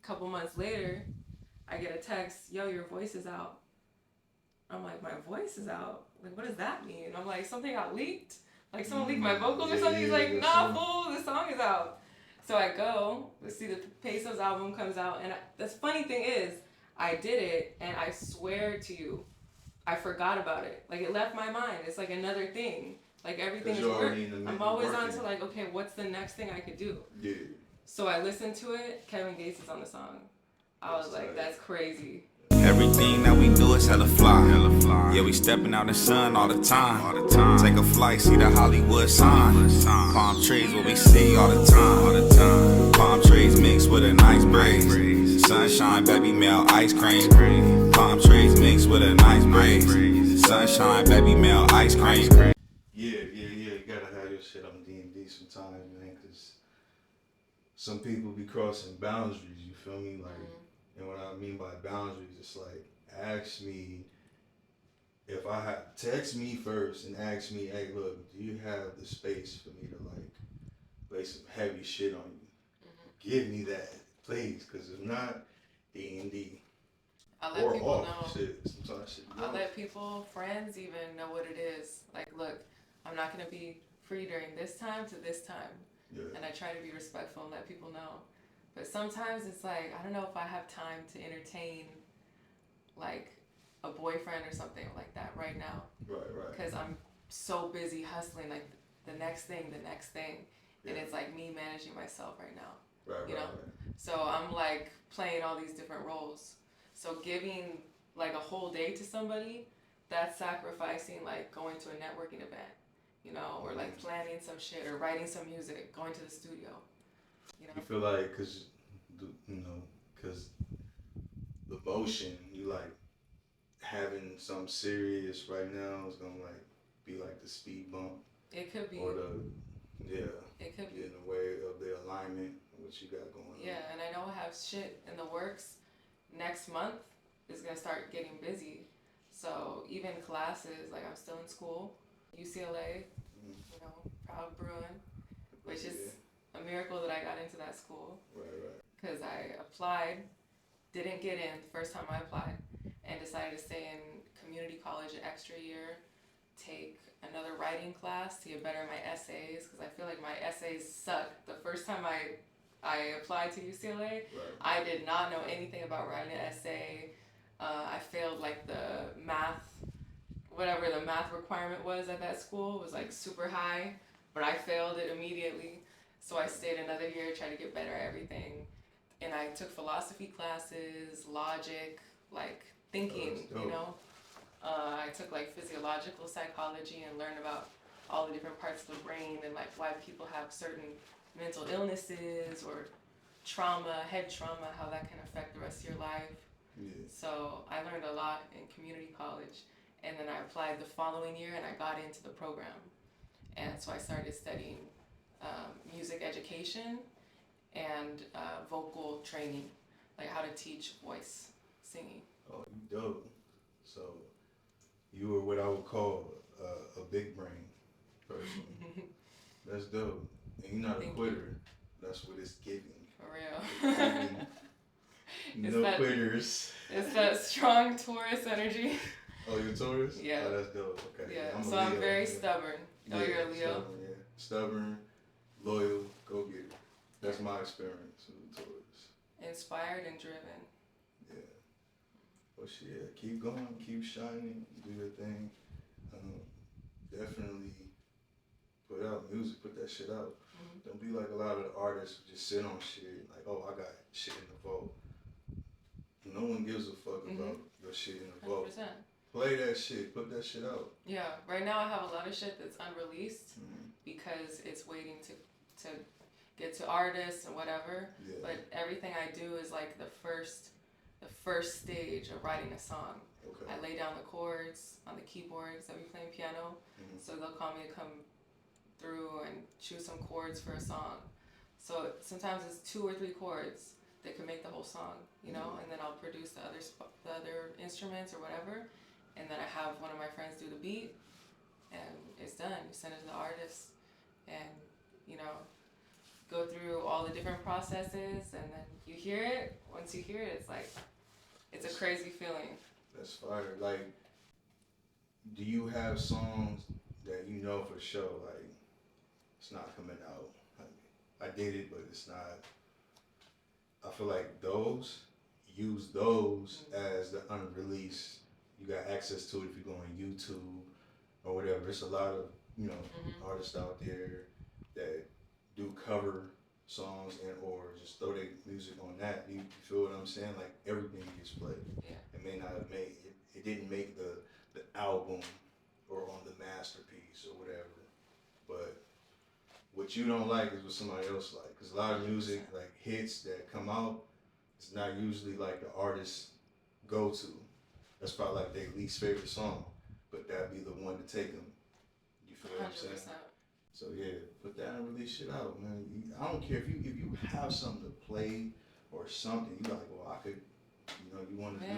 A couple months later, I get a text, yo, your voice is out. I'm like, my voice is out? Like, what does that mean? I'm like, something got leaked? Like, someone leaked my vocals or something? He's like, nah, fool, the song is out. So I go, let's see, the Pesos album comes out, and the funny thing is, I did it, and I swear to you, I forgot about it. Like, it left my mind. It's like another thing. Like, everything is work. I'm always on to, like, okay, what's the next thing I could do? Yeah. So I listened to it. Kevin Gates is on the song. I was like, that's crazy. Everything that we do is hella fly. Yeah, we stepping out in the sun all the time. Take a flight, see the Hollywood sign. Palm trees, what we see all the time. Palm trees mixed with a nice breeze. Sunshine, baby, melt ice cream. Palm trees mixed with a nice breeze. Sunshine, baby, melt ice cream. Yeah. You gotta have your shit on D&D sometimes, man, because some people be crossing boundaries. You feel me? Like. And what I mean by boundaries, it's like, ask me if I have, text me first and ask me, hey, look, do you have the space for me to like lay some heavy shit on you? Give me that, please, because if not, D&D. I'll let people know. Shit. Sometimes shit. I'll let people, friends even know what it is. Like, look, I'm not gonna be free during this time to this time. Yeah. And I try to be respectful and let people know. But sometimes it's like, I don't know if I have time to entertain, like, a boyfriend or something like that right now. Right. Because I'm so busy hustling, like, the next thing. Yeah. And it's like me managing myself right now. Right. So I'm, like, playing all these different roles. So giving, like, a whole day to somebody, that's sacrificing, like, going to a networking event, or, like, planning some shit or writing some music, going to the studio. You feel like, cause the motion, you like having something serious right now is gonna like be like the speed bump. It could be. Or It could be. In the way of the alignment, what you got going on. Yeah, and I know I have shit in the works. Next month is gonna start getting busy. So even classes, like I'm still in school, UCLA, proud Bruin, which is a miracle that I got into that school. Right. Because I applied, didn't get in the first time I applied, and decided to stay in community college an extra year, take another writing class to get better at my essays, because I feel like my essays suck. The first time I applied to UCLA, I did not know anything about writing an essay. I failed like the math, whatever the math requirement was at that school was like super high, but I failed it immediately. So I stayed another year, tried to get better at everything. And I took philosophy classes, logic, like thinking, I took like physiological psychology and learned about all the different parts of the brain and like why people have certain mental illnesses or trauma, head trauma, how that can affect the rest of your life. Yeah. So I learned a lot in community college, and then I applied the following year and I got into the program. And so I started studying music education and vocal training, like how to teach voice singing. Oh, you dope. So you were what I would call a big brain person. That's dope. And you're not a quitter. That's what it's giving. For real. No quitters. It's that strong Taurus energy. Oh, you're Taurus? Yeah. Oh, that's dope. Okay. Yeah. I'm very stubborn. Oh, you're a Leo? Stubborn, loyal, go get it. That's my experience with Taurus. Inspired and driven. Yeah. Well, shit, keep going, keep shining, do your thing. Definitely put out music, put that shit out. Mm-hmm. Don't be like a lot of the artists who just sit on shit, like, oh, I got shit in the vault. No one gives a fuck about your shit in the vault. 100%. Play that shit, put that shit out. Yeah, right now I have a lot of shit that's unreleased because it's waiting to get to artists and whatever. Yeah. But everything I do is like the first stage of writing a song. Okay. I lay down the chords on the keyboards that we play piano. So they'll call me to come through and choose some chords for a song. So sometimes it's 2 or 3 chords that can make the whole song, and then I'll produce the other instruments or whatever. And then I have one of my friends do the beat, and it's done. You send it to the artist, and, go through all the different processes, and then you hear it. Once you hear it, it's like, it's a crazy feeling. That's fire. Like, do you have songs that you know for sure, like, it's not coming out? I did it, but it's not. I feel like use those as the unreleased. You got access to it if you go on YouTube or whatever. There's a lot of, artists out there that do cover songs and or just throw their music on that. You feel what I'm saying? Like, everything gets played. Yeah. It may not have made it didn't make the album or on the masterpiece or whatever. But what you don't like is what somebody else like. Because a lot of music, like hits that come out, it's not usually like the artist's go-to. That's probably like their least favorite song, but that'd be the one to take them. You feel what I'm saying? 100%. So yeah, put that and release shit out, man. I don't care if you have something to play or something. You like, well, I could, you want to do.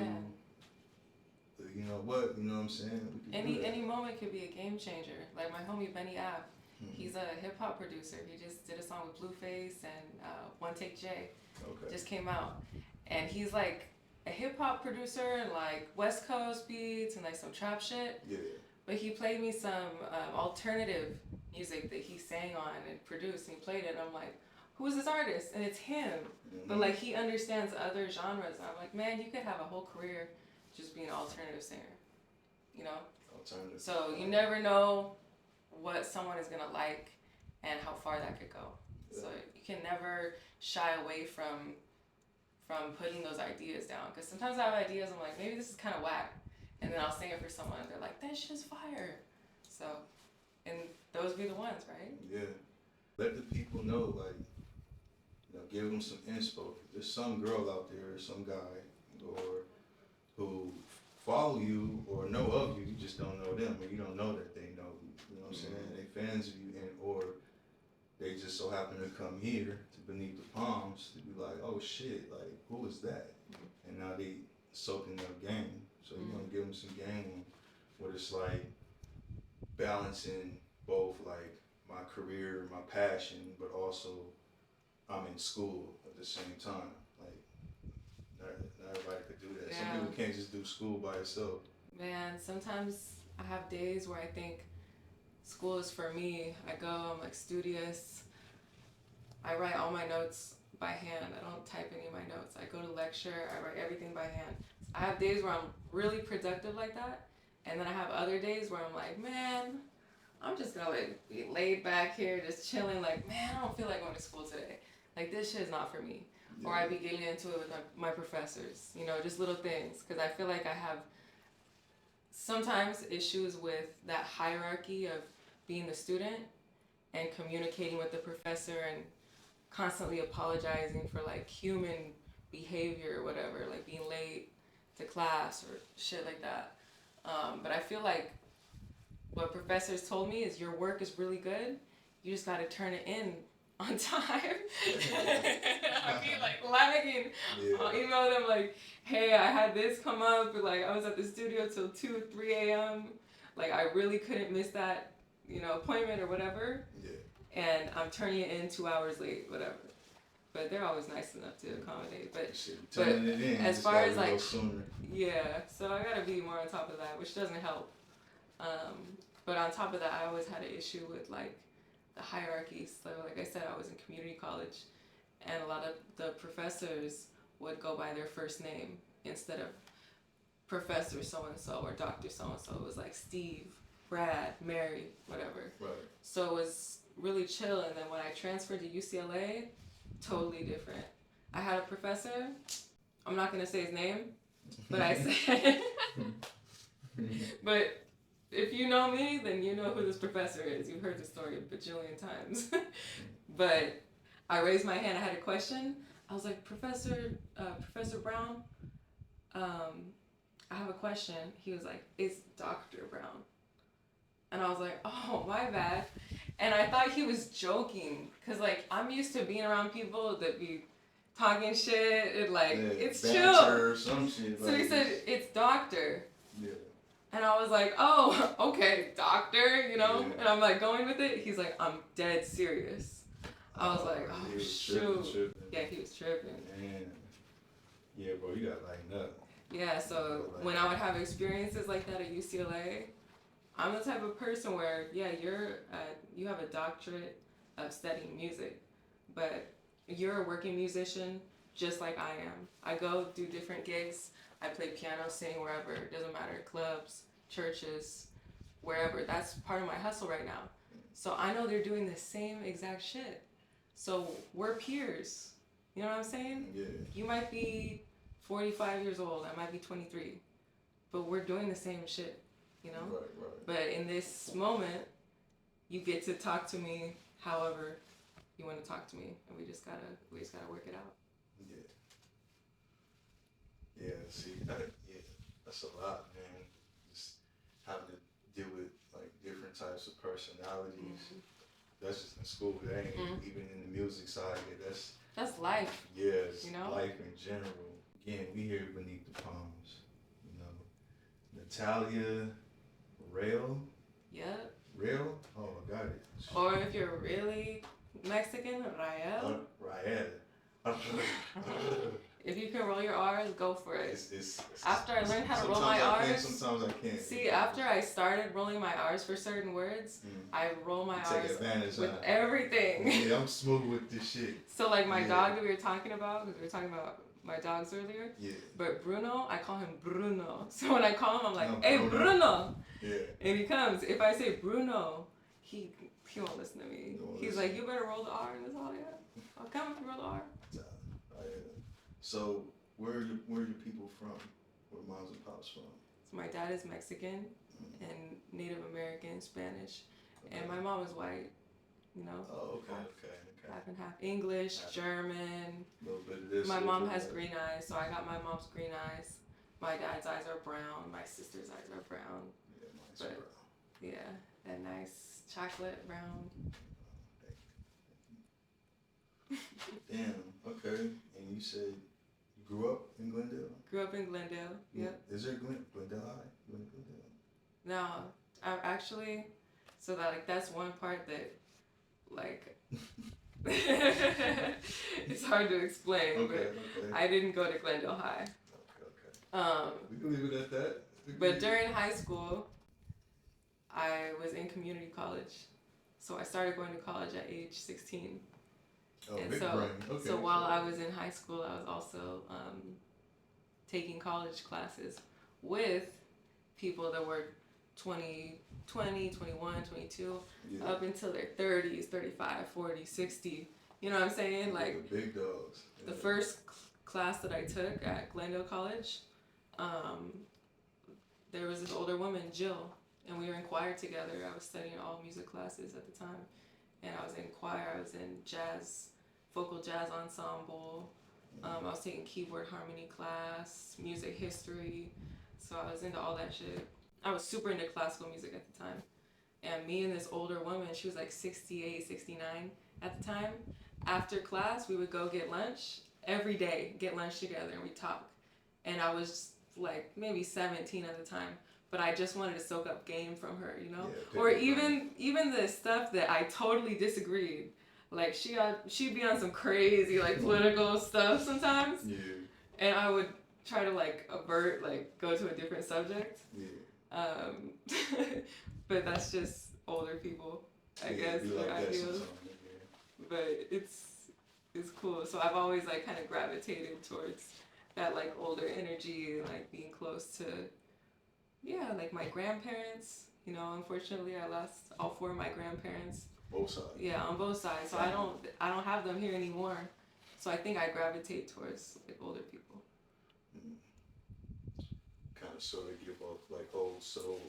You know what? You know what I'm saying? Any moment could be a game changer. Like my homie Benny Ave, he's a hip hop producer. He just did a song with Blueface and One Take J. Okay. Just came out, and he's like a hip hop producer and like West Coast beats and like some trap shit. Yeah. But he played me some alternative music that he sang on and produced, and he played it. And I'm like, who is this artist? And it's him. Mm-hmm. But like he understands other genres. And I'm like, man, you could have a whole career just being an alternative singer, Alternative. So you never know what someone is gonna like and how far that could go. Yeah. So you can never shy away from putting those ideas down. Because sometimes I have ideas, I'm like, maybe this is kind of whack. And then I'll sing it for someone and they're like, that shit's fire. So, and those be the ones, right? Yeah. Let the people know, like, give them some inspo. There's some girl out there, some guy, or who follow you or know of you, you just don't know them, or you don't know that they know you. You know what I'm saying? They fans of you, or they just so happen to come here to Beneath the Palms to be like, oh shit, like, who is that? And now they soaking their game. So you want to give them some game on what it's like balancing both like my career, my passion, but also I'm in school at the same time. Like, not everybody could do that. Yeah. Some people can't just do school by itself. Man, sometimes I have days where I think school is for me. I go, I'm like studious. I write all my notes by hand. I don't type any of my notes. I go to lecture, I write everything by hand. I have days where I'm really productive like that, and then I have other days where I'm like, man, I'm just gonna like be laid back here, just chilling, like, man, I don't feel like going to school today. Like, this shit is not for me. Yeah. Or I be getting into it with my professors, just little things, because I feel like I have sometimes issues with that hierarchy of being the student and communicating with the professor and constantly apologizing for like human behavior or whatever, like being late to class or shit like that. But I feel like what professors told me is your work is really good. You just got to turn it in on time. I be like lagging. Yeah. I'll email them like, hey, I had this come up. Like, I was at the studio till 2 or 3 a.m. Like, I really couldn't miss that, appointment or whatever. Yeah. And I'm turning it in 2 hours late, whatever. But they're always nice enough to accommodate. But as far as like, yeah, so I gotta be more on top of that, which doesn't help. But on top of that, I always had an issue with like the hierarchy. So like I said, I was in community college, and a lot of the professors would go by their first name instead of Professor so-and-so or Dr. so-and-so. It was like Steve, Brad, Mary, whatever. Right. So it was really chill. And then when I transferred to UCLA, totally different. I had a professor, I'm not gonna say his name, but I said, but if you know me, then you know who this professor is. You've heard the story a bajillion times. But I raised my hand, I had a question. I was like, Professor Brown, I have a question. He was like, it's Dr. Brown. And I was like, oh, my bad. And I thought he was joking, because, like, I'm used to being around people that be talking shit, and, like, it's chill. Or some shit so he said, it's doctor. Yeah. And I was like, oh, okay, doctor, Yeah. And I'm, like, going with it. He's like, I'm dead serious. I was like, oh, he was shoot. tripping. Yeah, he was tripping. Man. Yeah, bro, you got lighten up. Yeah, so when I would have experiences like that at UCLA, I'm the type of person where, yeah, you have a doctorate of studying music, but you're a working musician just like I am. I go do different gigs. I play piano, sing wherever. It doesn't matter. Clubs, churches, wherever. That's part of my hustle right now. So I know they're doing the same exact shit. So we're peers. You know what I'm saying? Yeah. You might be 45 years old. I might be 23. But we're doing the same shit, you know? Right. But in this moment, you get to talk to me however you want to talk to me, and we just gotta work it out. Yeah. See, that's a lot, man. Just having to deal with like different types of personalities. Mm-hmm. That's just in school. That ain't even in the music side. Yeah, That's life. Yes, you know? Life in general. Again, we here beneath the palms. You know, Natalia Rael. Yep. Rael? Oh, I got it. Or if you're really Mexican, Rael. Rael. If you can roll your R's, go for it. It's, after I learned how to roll my R's, sometimes I can't. See, after I started rolling my R's for certain words, I roll my Take R's advantage with of everything. Yeah, I'm smooth with this shit. So like my dog that we were talking about, because we were talking about my dogs earlier. Yeah. But Bruno, I call him Bruno. So when I call him, I'm like, No, hey, Bruno. Yeah. And he comes. If I say Bruno, he won't listen to me. He's like, you better roll the R, and that's all I have. I'll come if you roll the R. So where are your people from? Where moms and pops from? So my dad is Mexican and Native American, Spanish, and my mom is white. You know. Oh, okay. Half and half. English, German. A little bit of this. My mom has green eyes, so I got my mom's green eyes. My dad's eyes are brown. My sister's eyes are brown. Yeah, mine's brown. Yeah, that nice chocolate brown. Damn. Okay. And you said you grew up in Glendale? Grew up in Glendale. Yep. Is there Glendale High? You went to Glendale? No, I actually. So that's one part that, like, it's hard to explain. Okay. I didn't go to Glendale High. Okay. We can leave it at that. But during high school, I was in community college. So I started going to college at age 16. Oh, and big so, brain. Okay. So while I was in high school, I was also taking college classes with people that were 20, 21, 22, up until their 30s, 35, 40, 60. You know what I'm saying? Like, the big dogs. The first class that I took at Glendale College, there was this older woman, Jill, and we were in choir together. I was studying all music classes at the time. And I was in choir, I was in jazz, vocal jazz ensemble. I was taking keyboard harmony class, music history. So I was into all that shit. I was super into classical music at the time. And me and this older woman, she was like 68, 69 at the time. After class, we would go get lunch every day, get lunch together, and we'd talk. And I was like maybe 17 at the time. But I just wanted to soak up game from her, you know? Yeah, or even the stuff that I totally disagreed. Like she'd be on some crazy like political stuff sometimes. Yeah. And I would try to like avert, like go to a different subject. Yeah. But that's just older people, I guess, their ideals. But it's cool. So I've always like kind of gravitated towards that like older energy, like being close to like my grandparents. You know, unfortunately I lost all 4 of my grandparents. Both sides. Yeah, on both sides. So I don't have them here anymore. So I think I gravitate towards like older people. Kind of sort of give off like old soul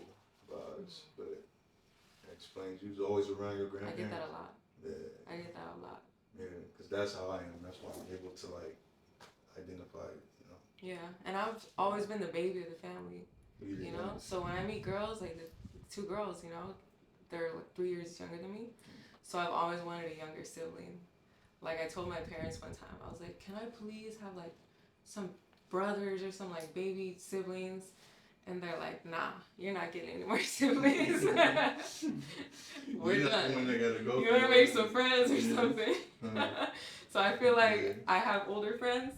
vibes, but that explains you was always around your grandparents. I get that a lot. Yeah. I get that a lot. Yeah, because that's how I am. That's why I'm able to like identify, you know. Yeah, and I've always been the baby of the family. You know, so when I meet girls, like the 2 girls, you know, they're like 3 years younger than me. So I've always wanted a younger sibling. Like I told my parents one time, I was like, can I please have like some brothers or some like baby siblings? And they're like, nah, you're not getting any more siblings. We're done. When they gotta go, You want to make some friends or something? Uh-huh. So I feel like I have older friends,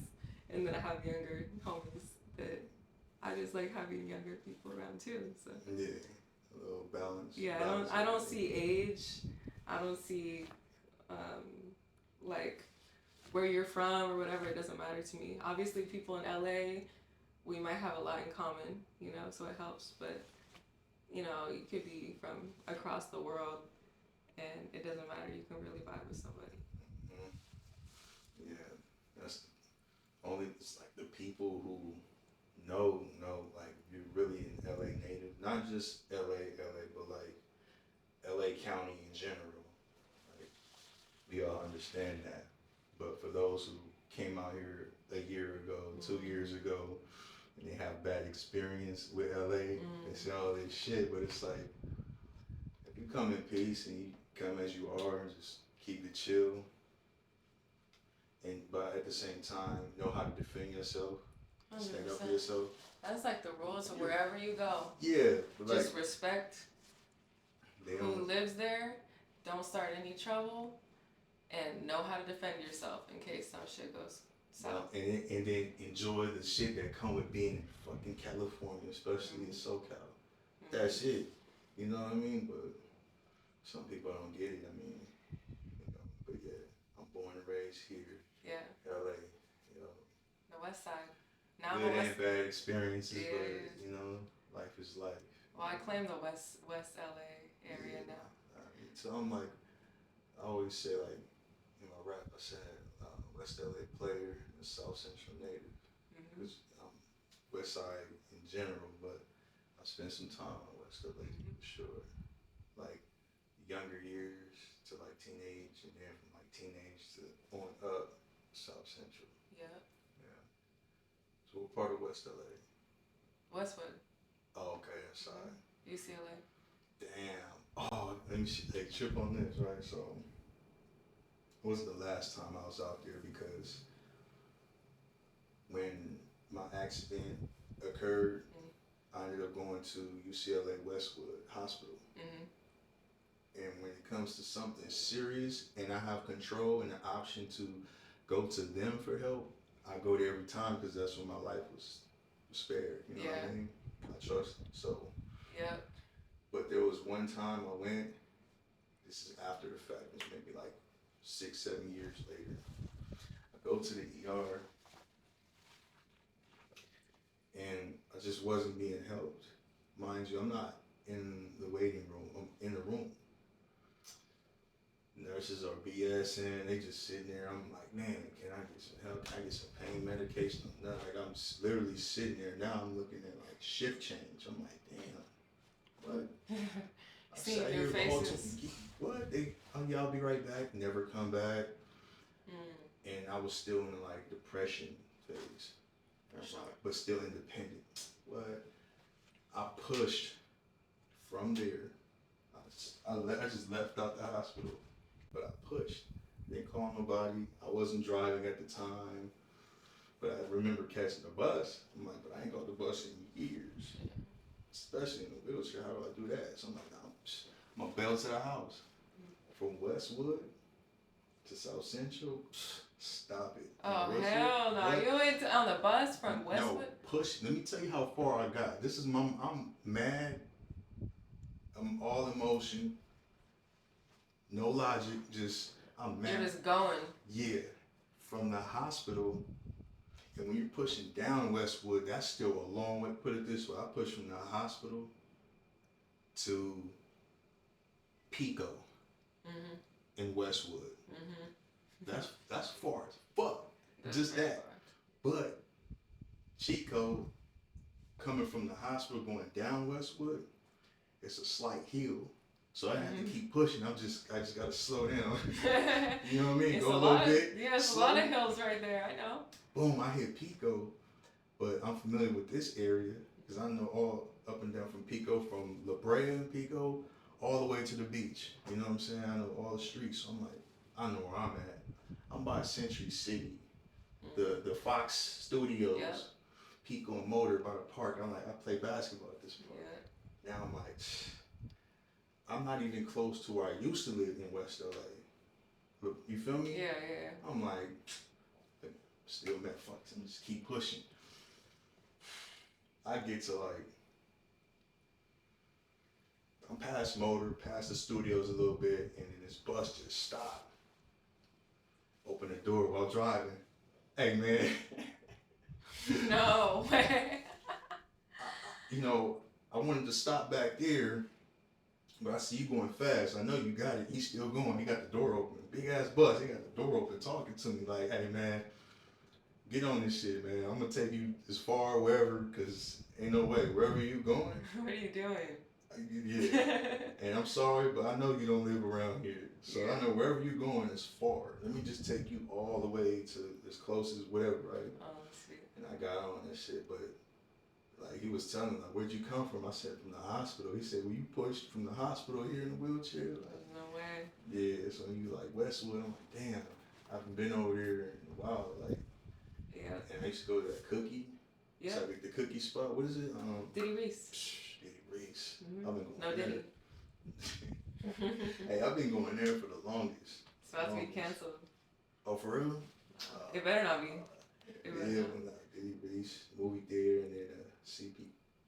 and then I have younger homies that I just like having younger people around too. So yeah, a little balance. yeah, balance I don't see age. I don't see like where you're from or whatever. It doesn't matter to me. Obviously, people in LA, we might have a lot in common, you know, so it helps. But you know, you could be from across the world, and it doesn't matter. You can really vibe with somebody. Yeah, that's only. It's like the people who know, like you're really an LA native, not just LA, but like LA County in general. Like we all understand that. But for those who came out here a year ago, 2 years ago, and they have bad experience with LA, they say all this shit, but it's like if you come in peace and you come as you are and just keep it chill, and but at the same time know how to defend yourself, 100%. stand up for yourself. That's like the rules of wherever you go. Yeah, but Just like respect who lives there, don't start any trouble, and know how to defend yourself in case some shit goes south. And then enjoy the shit that come with being in fucking California, especially in SoCal. That's it. You know what I mean? But some people don't get it. I mean, you know, but yeah, I'm born and raised here. Yeah. LA, you know. The West Side. Now Good and bad experiences, Yeah. but you know, life is life. Well, I claim the West LA area now. So I'm like, I always say like, in my rap, I said West LA player and South Central native. Because I'm West Side in general, but I spent some time on West LA for sure. Like younger years to like teenage, and then from like teenage to on up, South Central. Yeah. Yeah. So what part of West LA? Westwood. Oh, okay, that side. UCLA. Damn. Oh, let me take a trip on this, right? So, it wasn't the last time I was out there because when my accident occurred, I ended up going to UCLA Westwood Hospital. And when it comes to something serious and I have control and the option to go to them for help, I go there every time because that's when my life was spared. You know what I mean? I trust them. So, Yep. but there was one time I went, this is after the fact, it's maybe like 6-7 years later. I go to the ER and I just wasn't being helped. Mind you, I'm not in the waiting room, I'm in the room. Nurses are BSing, they just sitting there. I'm like, man, can I get some help? Can I get some pain medication? Like I'm literally sitting there. Now I'm looking at like shift change. I'm like, damn, what? Seeing their faces. What? Yeah, I'll be right back. Never come back. And I was still in like depression phase, but still independent. What? I pushed from there. I just left out the hospital, but I pushed. Didn't call nobody. I wasn't driving at the time, but I remember catching the bus. I'm like, but I ain't got the bus in years, especially in a wheelchair. How do I do that? So I'm like, I'm gonna bail to the house. From Westwood to South Central, stop it. Oh, hell no. You went on the bus from Westwood? No, push. Let me tell you how far I got. I'm mad. I'm all emotion. No logic, I'm mad. You're just going. Yeah. From the hospital, and when you're pushing down Westwood, that's still a long way. Put it this way, I pushed from the hospital to Pico in Westwood. That's far as fuck. Just that. But Chico, coming from the hospital going down Westwood, it's a slight hill. So I have to keep pushing. I just gotta slow down. You know what I mean? It's Go a little bit. Yeah, it's a lot of hills right there, I know. Boom, I hit Pico, but I'm familiar with this area because I know all up and down from Pico, from La Brea, Pico, all the way to the beach. You know what I'm saying? I know all the streets. So I'm like, I know where I'm at. I'm by Century City, the Fox Studios. Yep. Pico and Motor by the park. I'm like, I play basketball at this park. Yeah. Now I'm like, I'm not even close to where I used to live in West LA. But you feel me? Yeah, yeah. I'm like, still met fucks and just keep pushing. I get to like, I'm past Motor, past the studios a little bit, and then this bus just stopped. Open the door while driving. Hey man. No way. You know, I wanted to stop back there, but I see you going fast. I know you got it. He's still going. He got the door open. Big ass bus. He got the door open talking to me like, hey man, get on this shit, man. I'm going to take you as far, wherever, because ain't no way. Wherever you going. What are you doing? Yeah. And I'm sorry, but I know you don't live around here. So I know wherever you're going is far. Let me just take you all the way to as close as whatever, right? Oh, sweet. And I got on that shit, but like he was telling me, like, where'd you come from? I said, from the hospital. He said, well, you pushed from the hospital here in a wheelchair? Like, No way. yeah, so you like Westwood. I'm like, damn, I haven't been over there in a while. Like, Yeah. and I used to go to that cookie. Yeah. It's like the cookie spot. What is it? Diddy Reese. Diddy Reese. Mm-hmm. I've been going No there. Diddy. Hey, I've been going there for the longest. It's about to be canceled. Oh, for real? It better not be. Yeah, It better not. when like Diddy Reese, movie theater, and then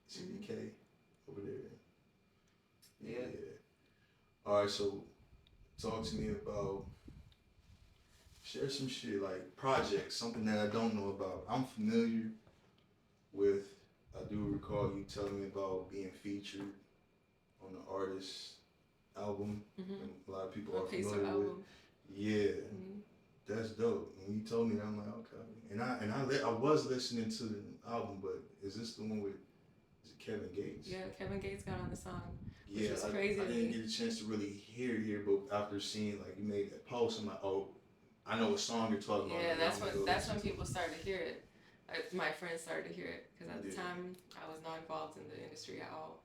CBK over there. Yeah. All right, so talk to me about, share some shit like projects, something that I don't know about. I'm familiar with, I do recall you telling me about being featured on the artist album. Mm-hmm. And a lot of people A are piece of familiar with. album. Yeah, Mm-hmm. that's dope. When you told me that, I'm like, okay. And I was listening to the album, but is this the one with, is it Kevin Gates? Yeah, Kevin Gates got on the song. Which Yeah, was I crazy to didn't me. get a chance to really hear it here, but after seeing like you made that post, I'm like, oh, I know what song you're talking about. Yeah, Now I'm gonna go that's listen when to people started to hear it. My friends started to hear it because at the Yeah. time I was not involved in the industry at all.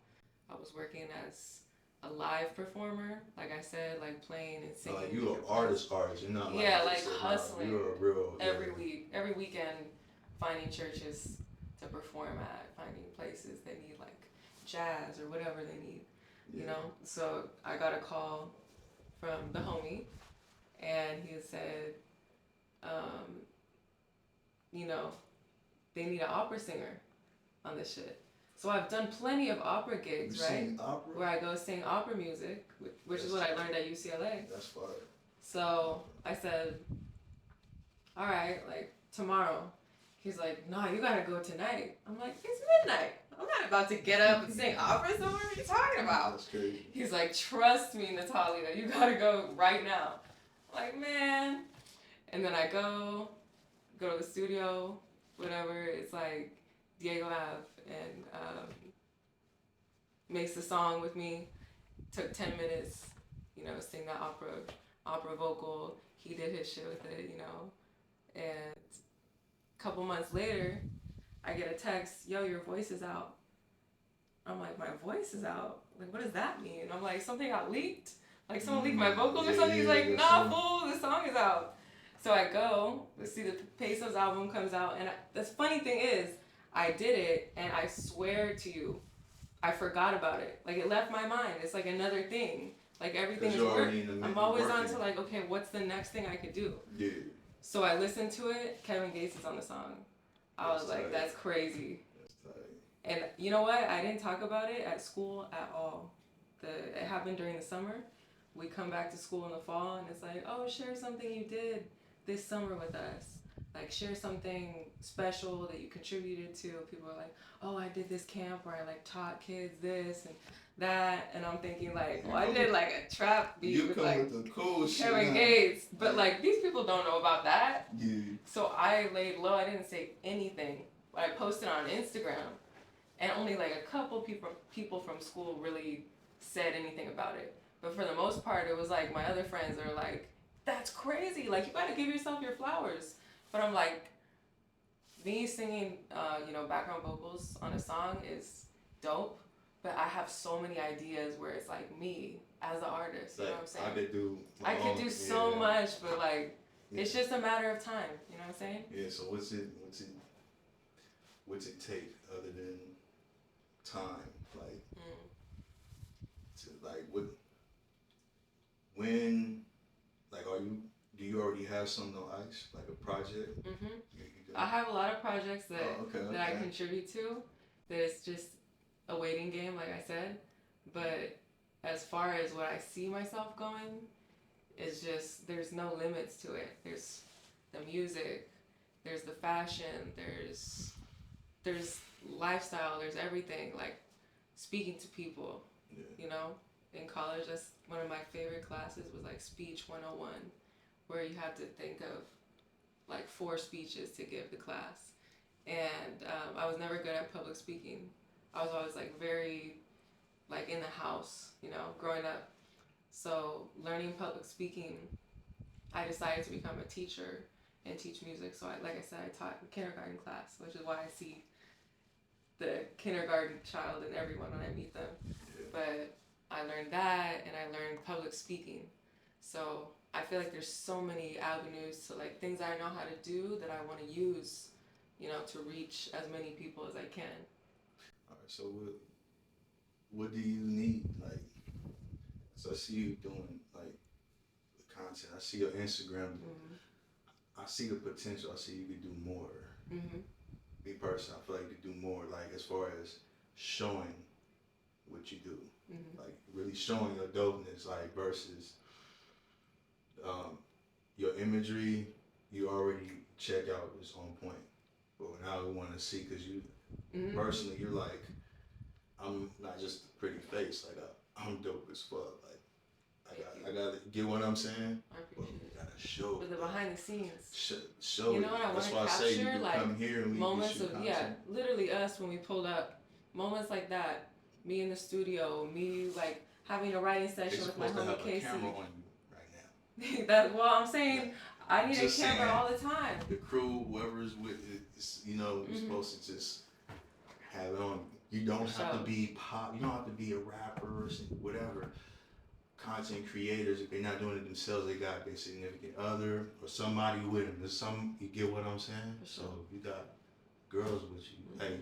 I was working as a live performer, like I said, like playing and it. singing. Like you an artist, you're not like Yeah, like just a- hustling You're a real every weekend, finding churches to perform at, finding places that need like jazz or whatever they need. Yeah. You know, so I got a call from the homie, and he said, you know, they need an opera singer on this shit. So I've done plenty of opera gigs, You right? sing opera? Where I go sing opera music, which is what I learned at UCLA. That's fire. So I said, all right, like tomorrow. He's like, nah, you gotta go tonight. I'm like, it's midnight. I'm not about to get up and sing opera somewhere. What are you talking about? That's crazy. He's like, trust me, Natalia, you gotta go right now. I'm like, man. And then I go to the studio, whatever. It's like Diego Ave and makes the song with me. Took 10 minutes, you know, sing that opera vocal. He did his shit with it, you know. And a couple months later, I get a text, yo, your voice is out. I'm like, my voice is out? Like, what does that mean? I'm like, something got leaked? Like, someone leaked my vocals or something? He's like, nah, fool, the song is out. So I go, see the Pesos album comes out, and the funny thing is, I did it, and I swear to you, I forgot about it. Like, it left my mind. It's like another thing. Like, everything is work. I'm always on to like, okay, what's the next thing I could do? Yeah. So I listened to it. Kevin Gates is on the song. I was like, that's crazy. That's tight. And you know what? I didn't talk about it at school at all. It happened during the summer. We come back to school in the fall, and it's like, oh, share something you did this summer with us. Like, share something special that you contributed to. People are like, oh, I did this camp where I like taught kids this and that. And I'm thinking like, well, I did like a trap beat with like with the cool Kevin shit, Gates. But like, these people don't know about that. Yeah. So I laid low. I didn't say anything. I posted on Instagram, and only like a couple people from school really said anything about it. But for the most part, it was like my other friends are like, that's crazy. Like, you gotta give yourself your flowers. But I'm like, me singing, you know, background vocals on a song is dope. But I have so many ideas where it's like me as an artist. You know what I'm saying? I could do so much, but like, it's just a matter of time. You know what I'm saying? Yeah. So what's it? what's it take other than time? Like, to like what, when, like, do you already have something on ice, like a project? I have a lot of projects that okay. that I contribute to. That it's just a waiting game, like I said. But as far as what I see myself going, is just there's no limits to it. There's the music, there's the fashion, there's lifestyle, there's everything. Like speaking to people, you know. In college, that's one of my favorite classes was like speech 101, where you have to think of like 4 speeches to give the class. And I was never good at public speaking. I was always like very like in the house, you know, growing up. So learning public speaking, I decided to become a teacher and teach music. So like I said, I taught kindergarten class, which is why I see the kindergarten child in everyone when I meet them. But I learned that, and I learned public speaking. So I feel like there's so many avenues to like things I know how to do that I want to use, you know, to reach as many people as I can. All right. So what do you need? Like, so I see you doing like the content. I see your Instagram. I see the potential. I see you could do more. Me personally, I feel like you could do more. Like as far as showing what you do, like really showing your dopeness. Like versus your imagery, you already check out is on point. But now we want to see, because you personally, you're like, I'm not just a pretty face. Like I'm dope as fuck. Like I gotta get what I'm saying. I appreciate it. Gotta show. But the behind the scenes. Show. You know what I want That's to why capture? I say you can like come here and we moments can shoot of content. literally us when we pulled up. Moments like that. Me in the studio. Me like having a writing session with my homie Casey. Camera on you right now. That well, I'm saying I need Just a camera saying, all the time. The crew, whoever's with it, you know, you're supposed to just have it on. You don't have to be pop. You don't have to be a rapper or whatever. Content creators, if they're not doing it themselves, they got their significant other or somebody with them. There's some, you get what I'm saying? For sure. So if you got girls with you, hey,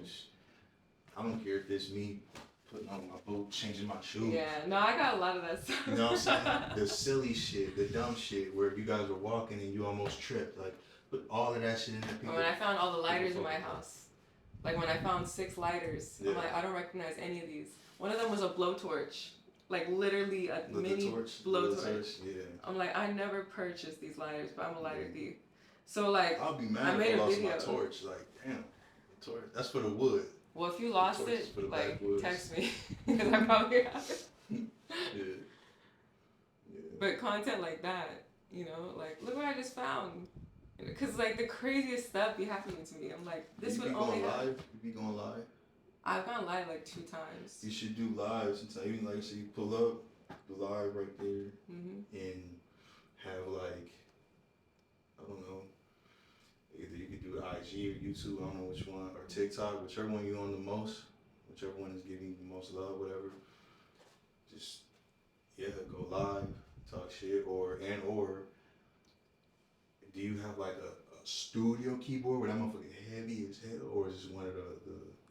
I don't care if it's me putting on my boot, changing my shoes. Yeah, no, I got a lot of that stuff. You know what I'm saying? The silly shit, the dumb shit, where you guys were walking and you almost tripped. Like, put all of that shit in there. Or when I found all the lighters in my house. Like when I found 6 lighters. I'm like, I don't recognize any of these. One of them was a blowtorch. Like literally a mini blowtorch. Yeah. I'm like, I never purchased these lighters, but I'm a lighter thief. So like, I'll be mad I made if I a lost video. my torch. Like, damn, the torch. That's for the wood. Well, if you lost torch is it, for the like, backwoods. text me. Because I probably have it. Yeah. But content like that, you know, like, look what I just found. Because, like, the craziest stuff be happening to me. I'm like, this would only happen. You be going live? I've gone live like 2 times. You should do live sometimes. Even like, so you pull up, do live right there, and have like, I don't know, either you could do IG or YouTube, I don't know which one, or TikTok, whichever one you on the most, whichever one is giving you the most love, whatever. Just, go live, talk shit, or do you have like a studio keyboard where that motherfucker heavy as hell, or is it one of the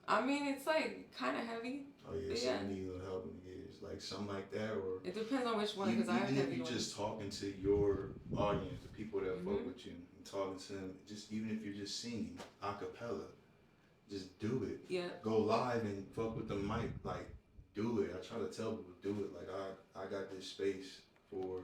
I mean, it's like kind of heavy. oh yeah, so you need a little help in the gears, like something like that, or it depends on which one, because I have even if heavy you're ones. just talking to your audience, the people that fuck with you, and talking to them, just even if you're just singing a cappella, just do it. Yeah. Go live and fuck with the mic, like do it. I try to tell people do it. Like I got this space for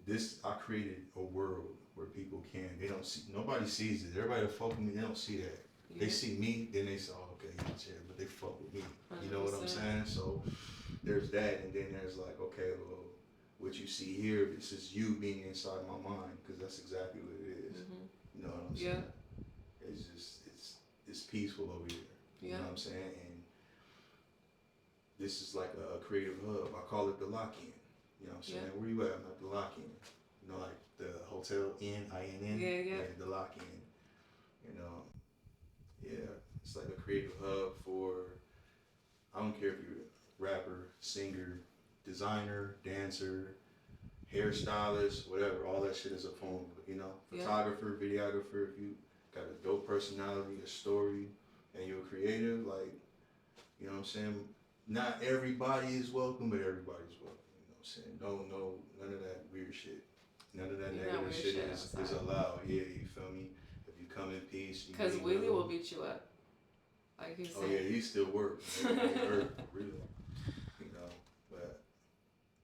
this. I created a world where people they don't see, nobody sees it. Everybody that fuck with me, they don't see that. They see me, then they say, oh, okay, he's here, but they fuck with me. 100%. You know what I'm saying? So there's that, and then there's like, okay, well, what you see here, this is you being inside my mind, because that's exactly what it is. You know what I'm saying? It's just, it's peaceful over here. You know what I'm saying? And this is like a creative hub. I call it the lock-in. You know what I'm saying? Where you at? I'm at the lock-in. You know, like the hotel inn, INN? Like the lock-in. You know? Yeah, it's like a creative hub for, I don't care if you're a rapper, singer, designer, dancer, hairstylist, whatever, all that shit is a phone, you know? Photographer, videographer, if you got a dope personality, a story, and you're creative, like, you know what I'm saying? Not everybody is welcome, but everybody's welcome. You know what I'm saying? No, none of that weird shit. None of that negative shit is allowed. Yeah, you feel me? If you come in peace. Because Willie will beat you up. Like he's saying. Oh, yeah, he still works. Really. You know, but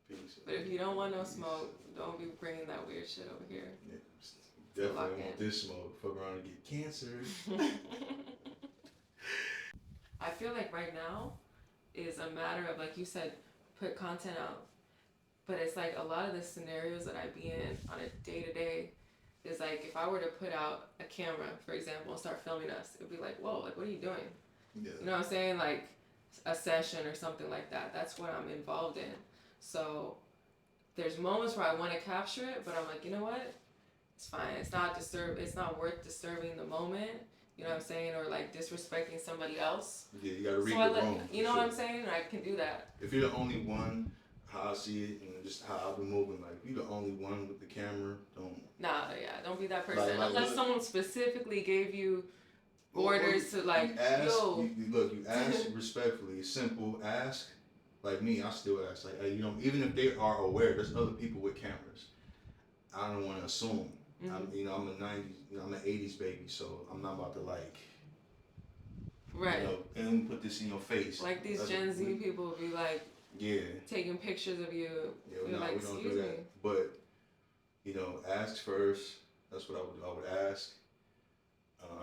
peace. But if you don't want no smoke, don't be bringing that weird shit over here. Yeah, definitely want this smoke. Fuck around and get cancer. I feel like right now is a matter of, like you said, put content out. But it's like a lot of the scenarios that I be in on a day-to-day is like, if I were to put out a camera, for example, and start filming us, it'd be like, whoa, like, what are you doing? Yeah. You know what I'm saying? Like a session or something like that. That's what I'm involved in. So there's moments where I want to capture it, but I'm like, you know what? It's fine. It's not worth disturbing the moment. You know what I'm saying? Or like disrespecting somebody else. Yeah, you gotta read the room. You know what I'm saying? I can do that. If you're the only one, how I see it, and just how I've been moving, like, if you're the only one with the camera, don't. Nah, yeah, don't be that person. Like, unless someone specifically gave you orders to like, you ask respectfully, simple, ask. Like me, I still ask. Like, hey, you know, even if they are aware, there's other people with cameras. I don't want to assume. Mm-hmm. I'm a '90s, I'm an '80s baby, so I'm not about to like. Right. You know, and put this in your face. Like these Gen Z people will be like. Yeah. Taking pictures of you. Yeah, You're like, we don't excuse do me. that. But, you know, ask first. That's what I would ask.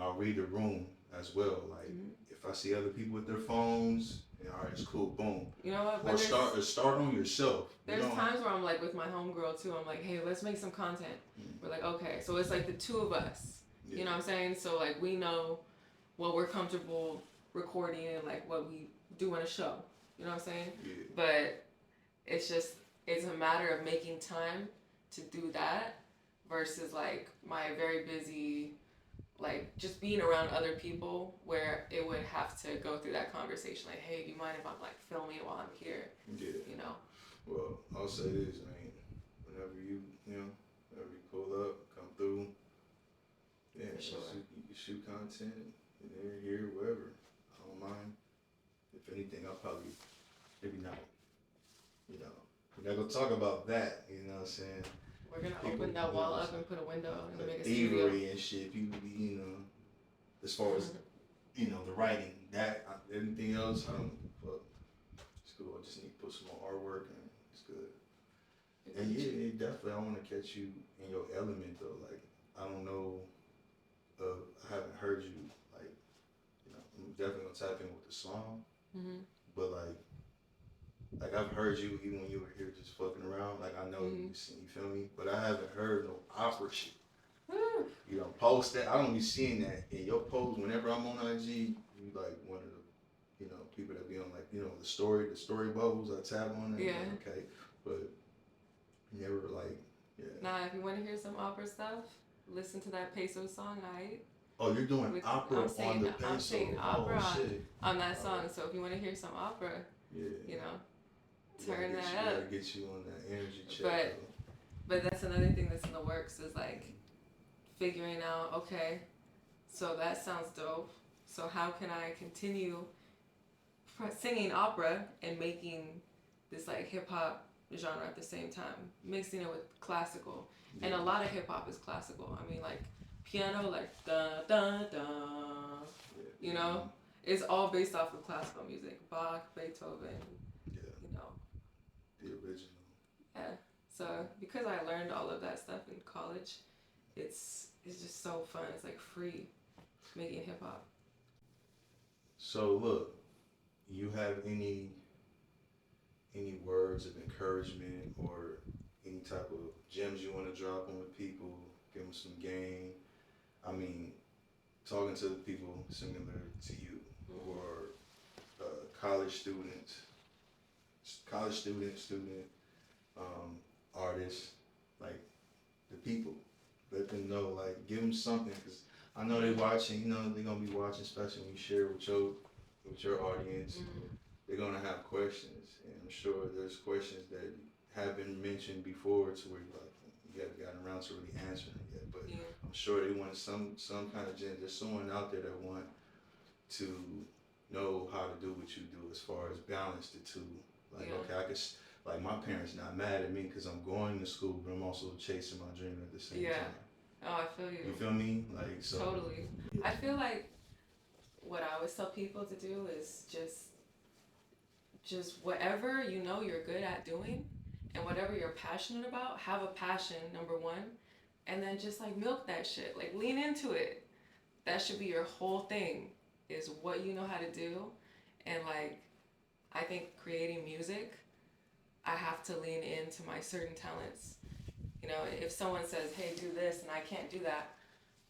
I'll read the room as well. Like, if I see other people with their phones, all right, it's cool, boom. You know what? Or start on yourself. There's times where I'm like with my homegirl too. I'm like, hey, let's make some content. We're like, okay. So it's like the two of us. Yeah. You know what I'm saying? So like we know what we're comfortable recording and like what we do in a show. You know what I'm saying? Yeah. But it's a matter of making time to do that versus like my very busy, like just being around other people where it would have to go through that conversation. Like, hey, do you mind if I'm like filming while I'm here? Yeah. You know? Well, I'll say this, man. Whenever you pull up, come through, yeah, sure. you can shoot content there, here, wherever. I don't mind. If anything, I'll probably, maybe not, you know, we're not going to talk about that, you know what I'm saying? We're going to open that wall up and put a window and like make a studio. thievery and shit, people be, you know, as far as, you know, the writing, anything else, I don't fuck. It's cool, I just need to put some more artwork and it's good. And yeah, definitely, I want to catch you in your element though, like, I don't know, I haven't heard you, like, you know, I'm definitely going to tap in with the song. But like I've heard you even when you were here just fucking around. Like I know you feel me, but I haven't heard no opera shit. You don't post that. I don't be seeing that in your post. Whenever I'm on IG, you like one of the, you know, people that be on like, you know, the story bubbles. I tap on it. Yeah. Okay, but never like, yeah. Nah, if you want to hear some opera stuff, listen to that Peso song, alright? Oh, you're doing opera on the Peso. I'm saying opera on that song. Right. So if you want to hear some opera, you know, turn that up. Gotta get you on that energy check. But that's another thing that's in the works is like figuring out, okay, so that sounds dope. So how can I continue singing opera and making this like hip hop genre at the same time, mixing it with classical. Yeah. And a lot of hip hop is classical. I mean, like piano, like da da da. Yeah. You know, it's all based off of classical music. Bach, Beethoven. Yeah. You know. The original. Yeah. So because I learned all of that stuff in college, it's just so fun. It's like free making hip hop. So look, you have any words of encouragement or any type of gems you want to drop on the people, give them some game? I mean, talking to the people similar to you, or college students, artists, like the people. Let them know, like, give them something, because I know they're watching, you know, they're going to be watching, especially when you share with your audience. Mm-hmm. They're going to have questions, and I'm sure there's questions that have been mentioned before to where you're like, you haven't gotten around to really answering it yet. But Yeah. I'm sure they want some kind of gender. There's someone out there that want to know how to do what you do as far as balance the two. Like, Yeah. okay, I could, like, my parents not mad at me because I'm going to school, but I'm also chasing my dream at the same Yeah. time. Oh, I feel you. You feel me? Like, so. Totally. Yeah. I feel like what I always tell people to do is just whatever you know you're good at doing and whatever you're passionate about, have a passion, number one, and then just like milk that shit. Like lean into it. That should be your whole thing, is what you know how to do. And like, I think creating music, I have to lean into my certain talents. You know, if someone says, hey, do this, and I can't do that,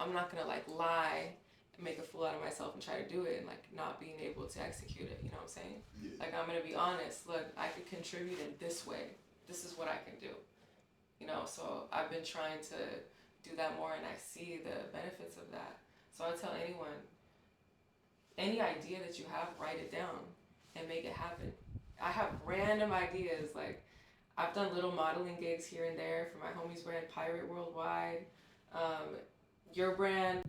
I'm not gonna like lie and make a fool out of myself and try to do it and like not being able to execute it. You know what I'm saying? Yeah. Like, I'm gonna be honest. Look, I could contribute in this way. This is what I can do. You know, so I've been trying to do that more, and I see the benefits of that. So I tell anyone, any idea that you have, write it down and make it happen. I have random ideas. Like, I've done little modeling gigs here and there for my homie's brand, Pirate Worldwide. Your brand,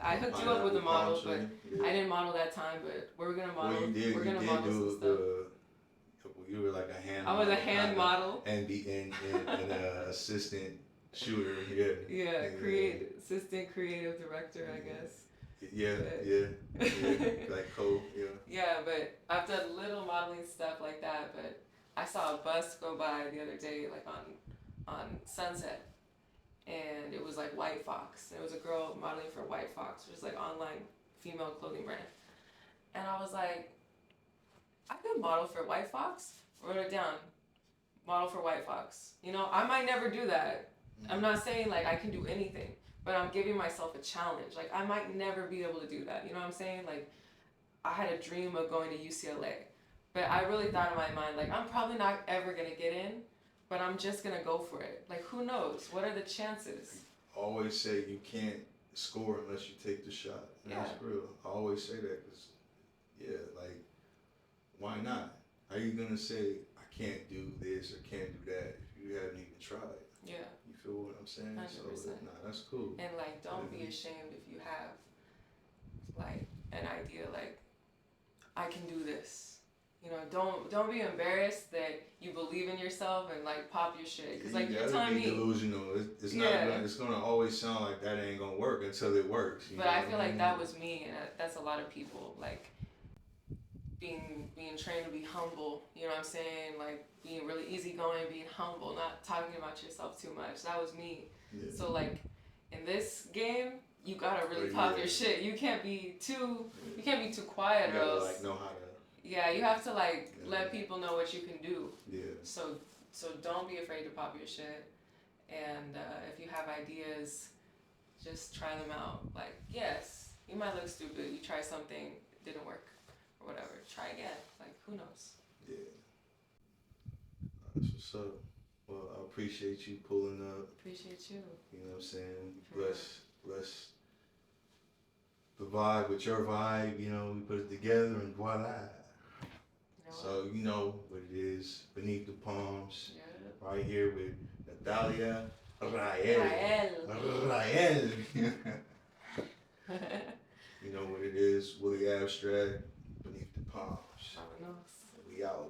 I hooked you up with a model, but yeah. I didn't model that time. But we're gonna model. Well, you did. We're gonna you model did some do stuff. You were like a hand. I was a model, hand kinda, model. and assistant shooter. Yeah. Yeah, assistant creative director, I guess. Yeah, But- yeah, like Cole, yeah. Yeah, but I've done little modeling stuff like that. But I saw a bus go by the other day, like on Sunset, and it was like White Fox. It was a girl modeling for White Fox, which is like online female clothing brand. And I was like, I could model for White Fox. Wrote it down. Model for White Fox. You know, I might never do that. I'm not saying like I can do anything, but I'm giving myself a challenge. Like, I might never be able to do that. You know what I'm saying? Like, I had a dream of going to UCLA, but I really thought in my mind, like, I'm probably not ever gonna get in, but I'm just gonna go for it. Like, who knows? What are the chances? Always say you can't score unless you take the shot. And Yeah. That's real. I always say that because, yeah, like, why not? How you gonna say I can't do this or can't do that if you haven't even tried? Yeah. You feel what I'm saying? 100%. So, nah, that's cool. And like, don't be ashamed if you have like an idea, like, I can do this. You know, don't be embarrassed that you believe in yourself and like pop your shit. Cause like, you you're gotta telling be me. delusional. It's not. It's gonna always sound like that ain't gonna work until it works. You But know I what feel like mean? that was me, and that's a lot of people. Like, being trained to be humble. You know what I'm saying? Like, being really easygoing, being humble, not talking about yourself too much. That was me. Yeah. So like, in this game, you gotta really pop your shit. You can't be too quiet, You or gotta else. like know how to. Yeah, you have to like let people know what you can do. Yeah. So don't be afraid to pop your shit. And if you have ideas, just try them out. Like, yes, you might look stupid. You try something, it didn't work, or whatever. Try again. Like, who knows? Yeah. That's what's up. Well, I appreciate you pulling up. Appreciate you. You know what I'm saying? For Bless the vibe with your vibe. You know, we put it together and voila. You know So you know what it is. Beneath the Palms. Yeah. Right here with Natalia Rael. Rael. You know what it is. Willie Abstract. Beneath the Palms. Vámonos. We out.